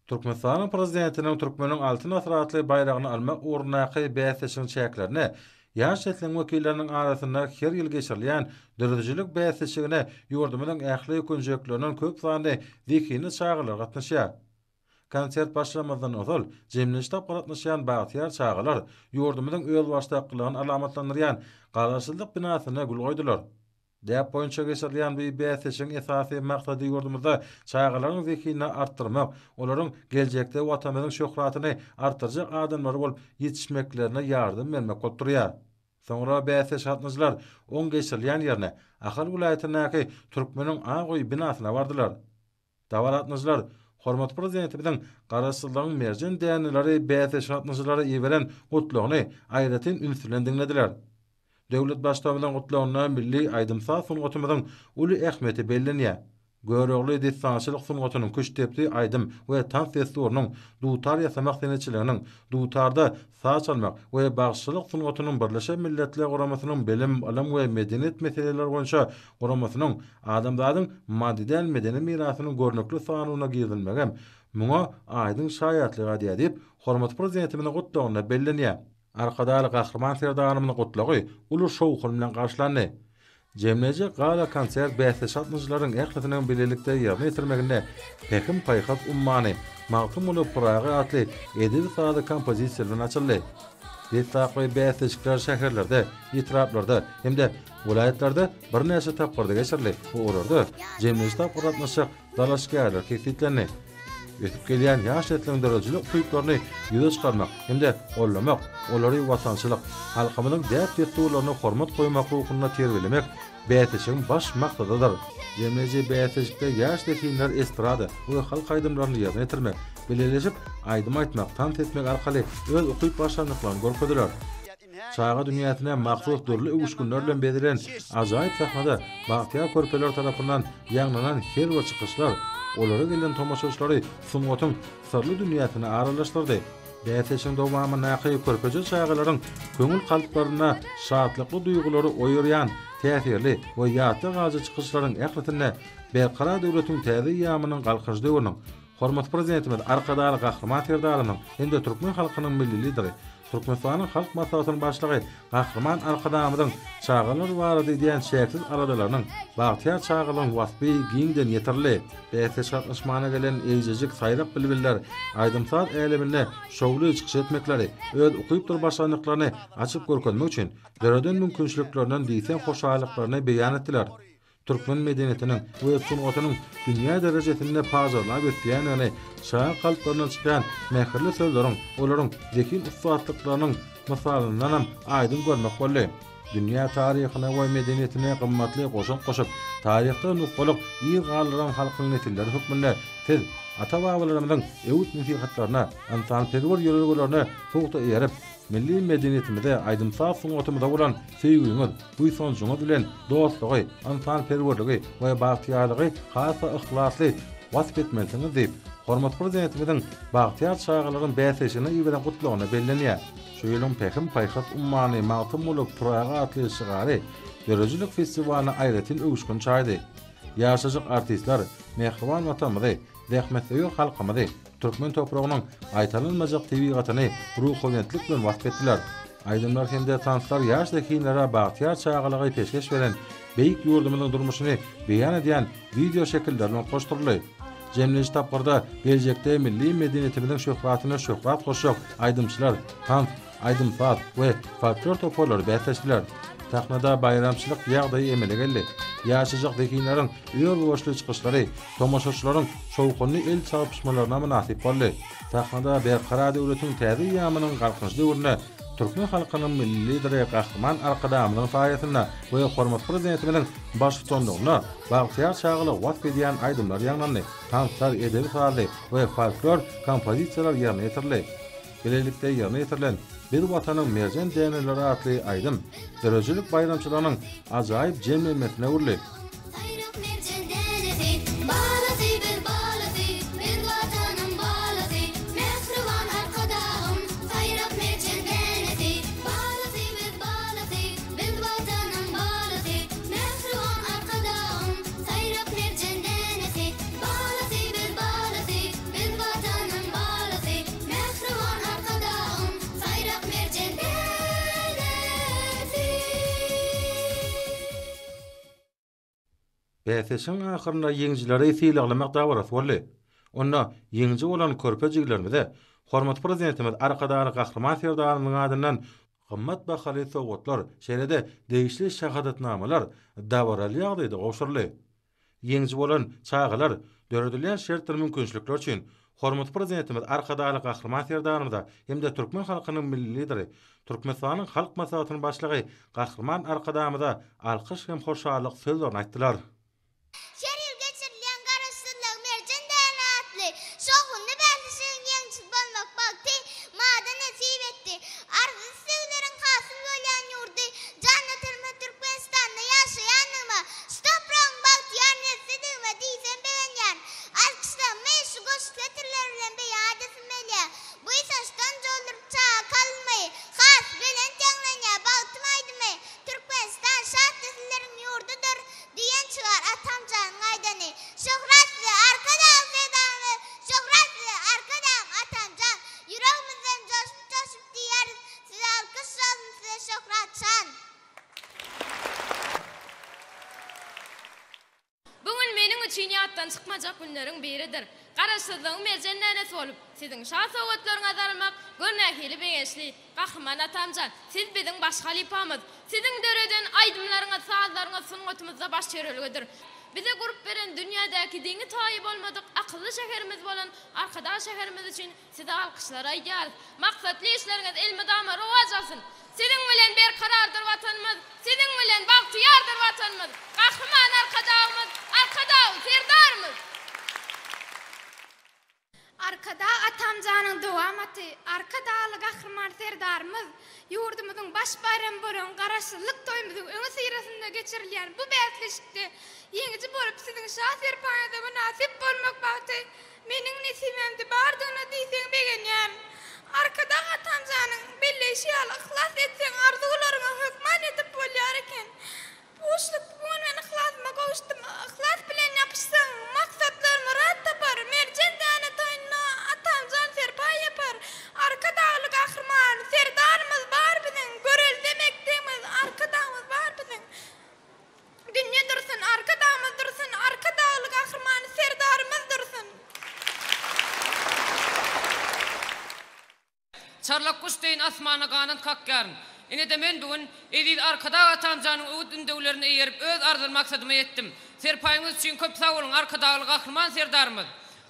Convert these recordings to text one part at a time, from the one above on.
Türkmenistan'ın prezidentinin Türkmenin altın asratly bayrağını almak uğrunaqy bäsleşiň çäklerini ýaş etlen wekilleriniň arasynda her ýyl geçirilýän döredijlik bäsleşigine ýurdumyň ähli ökünjeklerinden köp sany zikini çağılar gatnaşýar. Konsert başlamazdan ozal jemleşde gatnaşýan bagtyar çağılar ýurdumyň öýül başdakylygyny alamatlandyrýan garaşsyzlyk binasyna gül goýdular. Däp boýunça geçirilýän bu bäsleşiň esasy maksady ýurdumyzda çağılaryň zekini artdyrmak, olaryň geljekde watanymyzyň şöhratyny artdyrjak adamlar bolup ýetişmeklerine ýardym bermek bolup durýar. Soňra bäsleş hatnaşylar oň geçirilýän ýerine Ahal vilayatynyňky Türkmeniň Agoý binasyna bardylar. Dawaratnaşylar hormat prezidentimiň garaşsyzlygyň merjen dänileri bäsleş hatnaşylary ýeberen gutlugyny aýratyn ünsürlen dinlediler. Döwlet başçymyzyň gutlagyna milli aýdymsal sungatymyzyň uly ähmeti bellenýär. Görögli distançylyk sungatynyň köçtepli aýdym we tansiýasynyň dutar ýasamak seneçiliginiň dutarda saç almak we bagşylyk sungatynyň Birleşen Milletler Guramasynyň bilim, alam we medeniýet meseleleri boýunça Guramasynyň adamzadyň maddi medeni mirasynyň görnekli sanawyna girilmegem muňa aýdyň şaýatlyga diýip hormat prezidentimiň gutlagyna bellenýär. Arkadaly gahrman serdaganymyň gutlagy uly şowkun bilen garşylandy. Jemleje gala konsert bäsleş hatnaşylaryň ählitynyň bilelikde ýerine ýetirmeginde Pekim Paýhat ummany magtum uly Praga atly edil sady kompozisiýalaryn açyldy. Detaqy bäsleşikler şäherlerde, ýetiraplarda hemde vilayatlarda bir näçe tapgyrda geçirildi. Bu orada jemleşde gatnaşyk dalaşgarlar kesitlendi. Ötüp gelýän ýaş etlen döredijlik tuýuklaryny ýüze çykarmak hemde gollamak, olary watançylyk, halkymyzyň däp ýetdiwlerini hormat goýmak hukukyna terbilemek bäsleşiň baş maksadydyr. Jemleje bäsleşikde ýaş dekinler estrada we halk aýdymlaryny ýerine ýetirmek, beleleşip aýdym aýtmak, tant etmek arkaly öz ukyp başlandyklaryny görkezdiler. Çağa dünýäsine mahsus dörli uguşgunlar bilen bedilen ajaýyp sahnada bagtyar körpeler tarapyndan ýagnanan her bir çykyşlar olary gelen tomaşaçylary sungatyň sirli dünýäsine aralaşdyrdy. Bäsleşiň dowamyna nähili körpeje çağalaryň köňül kalplaryna şatlykly duýgulary oýurýan täsirli we ýatda gazy çykyşlaryň ählitinne berqara döwletiň täze ýamynyň galkyş döwrüniň hormat prezidentimiz arkadaly gahrman serdarynyň ende türkmen halkynyň milli lideri Türkmenistanyň halk maslahatynyň başlygy gahrman arkadamyzyň çağalar barady diýen şähersiz aradalarynyň bagtyar çağalyň wasby giňden ýetirli. Bäsleş gatnaşmana gelen eýjejik saýrak bilbiller aýdymsal älemine şowly çykyş etmekleri, öz ukypdyr başlandyklaryny açyp görkezmek üçin döreden mümkinçiliklerinden diýsen hoşalyklaryny beýan etdiler. Türkmen medeniýetiniň we sungatynyň dünýä derejesinde pazarlap etýäni şaha kalplarynyň çykan mähirli sözleriň, olaryň zekin ustaatlyklarynyň mysalyndan aýdym görmek boldy. Dünýä taryhyna we medeniýetine gymmatly goşun goşup, taryhda nukbalyk ýyl galyran halkyň nesilleri hukmunda tez ata-babalarymyzyň ewut nasihatlaryna, antan perwer ýöreglerini togda ýerip, milli medeniýetimize aýdymsal sungatymyza bolan seýgimiz, buýsanjyňyz bilen dostlugy, antan perwerligi we bagtyarlygy hasa ihlasly wasp etmeliňiz diýip, hormat prezidentimiziň bagtyar çağalaryň bäsleşini ýeberen gutlagyna bellenýär. Şu ýylyň Pekim Paýhat ummany magtum bolup Praga atly şygary döredijlik festiwalyna aýratyn öwüşgün çaýdy. Ýaşajyk artistler mehriban watanymyzy, zähmetli halkymyzy Türkmen topragynyň aýtalynmajak tebigatyny ruhaniýetlik bilen wasp etdiler. Aýdymlar hemde tanslar ýaş dekinlere bagtyar çağalagy peşkeş beren beýik ýurdumynyň durmuşyny beýan edýän video şekillerden goşduruldy. Jemleş tapgyrda geljekde milli medeniýetimiziň şöhratyna şöhrat goşjak aýdymçylar, tant, aýdymsal we folklor toplary bäsleşdiler. Sahnada bayramçylyk ýagdaýy emele geldi. Ýaşajak dekinleriň öýür goşly çykyşlary, tomaşaçylaryň şowkunly el çarpışmalaryna münasip boldy. Sahnada berqara döwletiň täze ýamynyň galkyş döwrüne Türkmen halkynyň milli lideri gahrman arkadamynyň faýatyna we hormat prezidentimiň baş tutanlygyna bagtyar çağaly wasp edýän aýdymlar ýaglandy. Tanslar edebi sady we folklor kompozisiýalar ýerine ýetirildi. Belelikde ýerine ýetirilen bir watanyň merjen däneleri atly aýdym döredijlik bayramçylarynyň ajaýyp jemlenmesine urildi. Bäseşiň ahyrynda ýeňjileri ýylagylamak dawarat boldy. Onda ýeňji bolan körpejiklerimize hormat prezidentimiz arkadaly gahrman serdarymyň adyndan gymmat bahaly sowgatlar, şeýle-de degişli şahadatnamalar dawaraly ýagdaýda goşurly. Ýeňji bolan çağalar döredilýän şertler mümkinçilikler üçin hormat prezidentimiz arkadaly gahrman serdarymyza hem-de türkmen halkynyň milli lideri, Türkmenistanyň halk maslahatynyň başlygy gahrman arkadamyza alkyş hem hoşallyk sözlerini aýtdylar. Çiğniyattan çıkmacak günlerin biridir. Karasızlığın mercenlerine olup, sizin şah soğutlarına darmak, görnekili beğeşli, kahraman atamcan, siz bizim baş halifamız, sizin döreden aydımlarına, sağlarına, sungutumuzda baş çörülüdür. Bize grup veren dünyadaki dini tayyip olmadık, akıllı şehrimiz olan arkadaş şehrimiz için size alkışlara iyal. Maksatlı işleriniz ilmi damar ovacasın. Sizin bilen bir karardır vatanımız, sizin bilen bahtiyardır vatanımız. Kahraman arkadağımız, arkadağı serdarımız. Arkada atamcanın doğamatı, arkadağı kahraman serdarımız, yurdumuzun baş bayram bolan garaşyllyk toýumyzyň öňe syrasynda geçirilýän bu bätleşikde ýeňji bolup sizin şah serpaýyňyza münasip bolmak bagty meniň nesibimde bardygyna diýseň begenýär. Arkada atamjanyň belleşi ýaly ihlas etseň arzularyňa hökman edip bolýar eken. Boşluk bugün men ihlasma gowuşdum. Ihlas bilen ýapyşsaň maksatlar murat tapar. Merjen däne toýuna atamjan serpaý ýapar. Arkadaly gahrman serdarymyz bar biziň. Görel demekdimiz arkadamyz bar biziň. Dünýe dursun, arkadamyz dursun, arkadaly gahrman serdarymyz dursun. Çarlak kuşteyin asmana ganan kakkarın. Ine de men bugün edil arkada atamjanyň öwdün döwlerini eýerip öz arzuly maksadyma ýetdim. Serpaýyňyz üçin köp sag bolun arkadaly gahrman serdarymyz.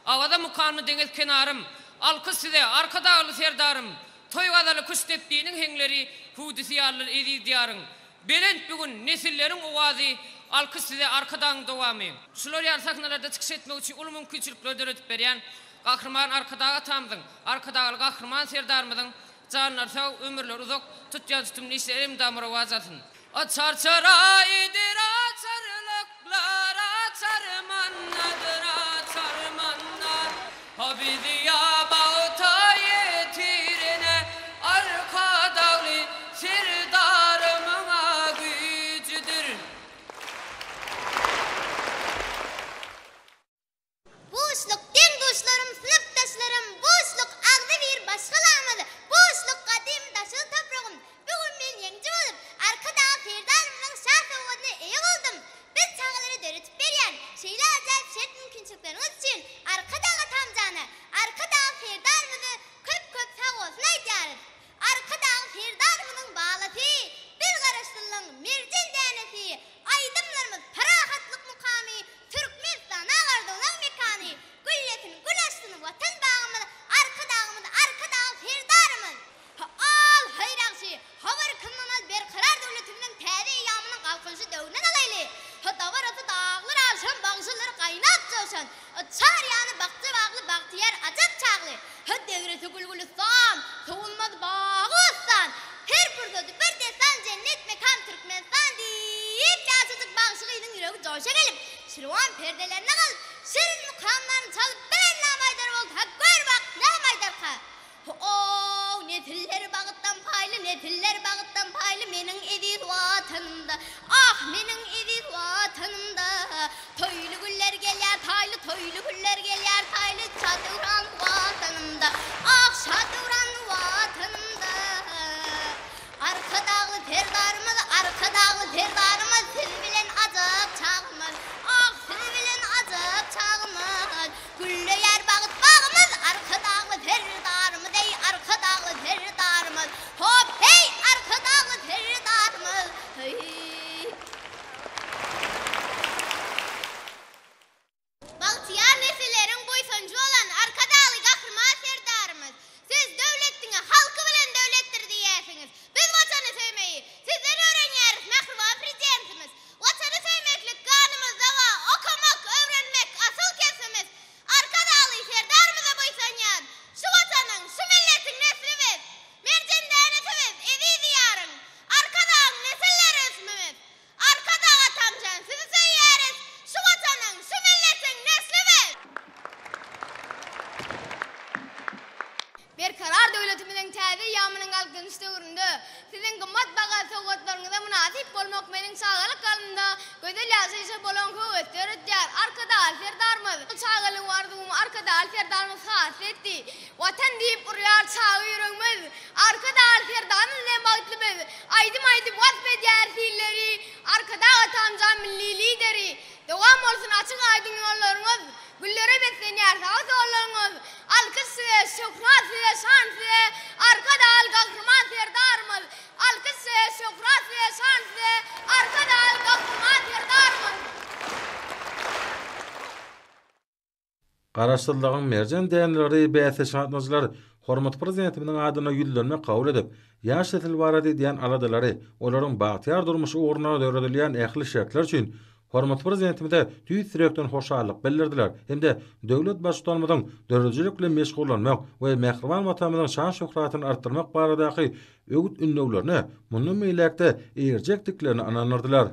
Awada mukanmy deňiz kenarym. Alkys size arkadaly serdarym. Toýwadaly kuş tepdiğiniň heňleri hudisi ýarlar edil diýaryň. Belent bugün nesilleriň owazy alkys size arkadan dowamy. Şular ýar saknalarda çykyş etmek üçin uly mümkinçilikler döredip berýän gahrman arkadaly atamyň, arkadaly gahrman serdarymyň canlar sağ ömürler uzak tutýan tutumly işlerim damara wazatyn. Açar çaraydır açarlıklar açarmannadır açarmannar. Habidi ya bağıta yetirine arkadalı serdarımına gücüdür. Boşluk den dostlarım, sınıftaşlarım, boşluk ağzı bir başkalamadı. Boşluk kadim taşı toprağım. Bugün ben yengci olup, arkada ferdarımın şah soğudunu iyi buldum. Biz çağları dörütüp beryen, şeyle acayip şert mümkünçükleriniz için arkada atamcanı, arkada ferdarımızı köp köp sağ olsun aytyarız. Arkada ferdarımızın bağlatı, bir karıştırlığın mercen dänesi, aydımlarımız parahatlık mukami, Türkmenistan ağarda olan mekanı, gülletin, gülaştını, vatan bağımını, arkadağımızı, arkadağı ferdarımız. Al hayraqşı, havar kınmamaz bir karar devletiminin tədi yamının qalkınşı dövünen alaylı. Davarası dağılır avşan, bağışıları qaynat coşan. Çar yanı baktı bağlı, baktiyar acak çağlı. Devresi gülgülistan, soğulmaz bağı ustan. Her bir sözü bir desan cennet mekan Türkmenistan deyip yaşıcık bağışılığının yüreği coşa gelip şirvan perdelerine kalıp şirin mukamlarını çalıp ben namaydar oldu. Gör bak namaydar ka. Oh, netiller bağıttan paylı, netiller bağıttan paylı menin ediz vatanımda. Ah, menin ediz vatanımda. Toylu güller gelyer, taylı, toylu güller gelyer, taylı çadıran vatanımda. Ah, çadıran vatanımda. Arkadağı ferdarımız, arkadağı ferdarımız, siz bilen acık çağımız. Ah, berkarar döwletimiziň täze ýamynyň algynyş döwründe siziň gymmat baga sowgatlaryňyza munasip bolmak meniň saglyk galymda gözel ýaşaýşa bolan höwetler ötýär. Arkada alferdarmyz. Çagaly wardym arkada alferdarmyz hasretdi. Watan diýip urýar çagy ýüregimiz. Arkada alferdarmyz ne bagtlybyz. Aýdym wasp edýär silleri. Arkada atamja milli lideri. Dowam bolsun açyk aýdyn ýollaryňyz. Güllere beslenýär sağ sollaryňyz. Alkış size, şöhret size, şan size. Arkada al gahryman serdarmyz. Alkış size, şöhret size, şan size. Arkada al gahryman serdarmyz. Garaşdyrylgyň merjen däňleri bäse şahatnaçylar hormat prezidentimiň adyna ýüzlenme kabul edip, ýaş nesil barady diýen aladylary olaryň bagtyar durmuşy ugruna döwredilýän ähli şertler üçin hormat prezidentimide tüýt sürekden hoşallyk bildirdiler. Hemde döwlet başçylarynyň döwretçilikle meşgullanmak we Mehriban matamynyň şan şöhratyny artdyrmak baradaky öwüt ünlewlerini munun meýlekde eýerjekdiklerini ananyrdylar.